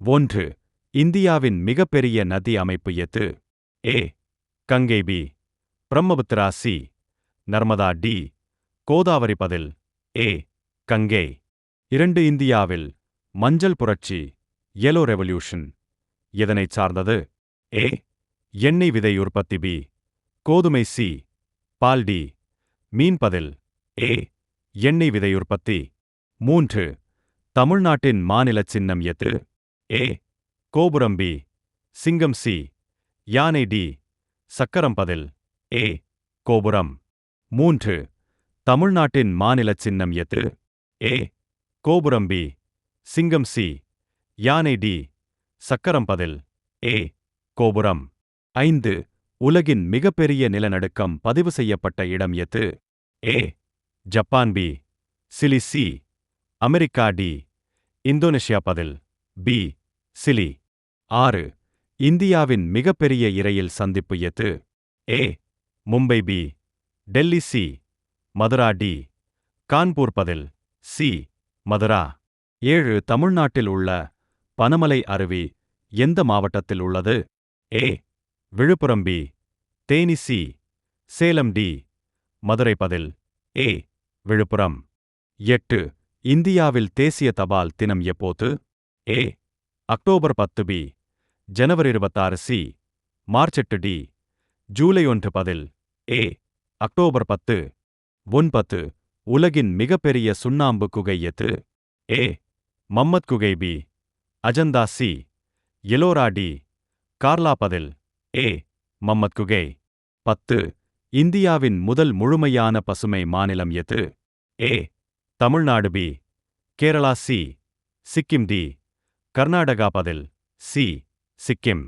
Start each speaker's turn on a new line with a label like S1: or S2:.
S1: 1. இந்தியாவின் மிகப்பெரிய நதி அமைப்பு எது? A. Ganga. B. Brahmaputra. C. Narmada. D. Godavari. பதில் ஏ. கங்கை. 2. இந்தியாவில் மஞ்சள் புரட்சி yellow ரெவல்யூஷன் எதனைச் சார்ந்தது? ஏ. எண்ணெய் விதை உற்பத்தி. பி. கோதுமை. சி. பால். டி. மீன். பதில் ஏ. எண்ணெய் விதை உற்பத்தி. 3. தமிழ்நாட்டின் மாநிலச் சின்னம் எது? ஏ. கோபுரம். பி. சிங்கம். சி. யானை. டி. சக்கரம். பதில் ஏ. கோபுரம். 3. தமிழ்நாட்டின் மாநிலச் சின்னம் எது? ஏ. கோபுரம். பி. சிங்கம். சி. யானை. டி. சக்கரம். பதில் ஏ. கோபுரம். 5. உலகின் மிகப்பெரிய நிலநடுக்கம் பதிவு செய்யப்பட்ட இடம் எது? A. Japan. B. Chile. C. America. D. Indonesia. பதில் பி. சிலி. 6. இந்தியாவின் மிகப்பெரிய இரயில் சந்திப்பு எது? A. Mumbai. B. Delhi. C. Mathura. D. Kanpur. பதில் சி. மதுரா. 7. தமிழ்நாட்டில் உள்ள பனமலை அருவி எந்த மாவட்டத்தில் உள்ளது? A. Viluppuram. B. Theni. C. Salem. D. Madurai. பதில் ஏ. விழுப்புரம். 8. இந்தியாவில் தேசிய தபால் தினம் எப்போது? ஏ. அக்டோபர் 10. பி. ஜனவரி 26. சி. மார்ச் 8. டி. ஜூலை 1. பதில் ஏ. அக்டோபர் 10. 9. உலகின் மிகப்பெரிய சுண்ணாம்பு குகை எது? ஏ. மம்மத் குகை. B. Ajanta. C. Ellora. D. Karla. பதில் ஏ. மம்மத் குகை. 10. இந்தியாவின் முதல் முழுமையான பசுமை மாநிலம் எது? A. Tamil Nadu. B. Kerala. C. Sikkim. D. Karnataka. பதில் சி. சிக்கிம்.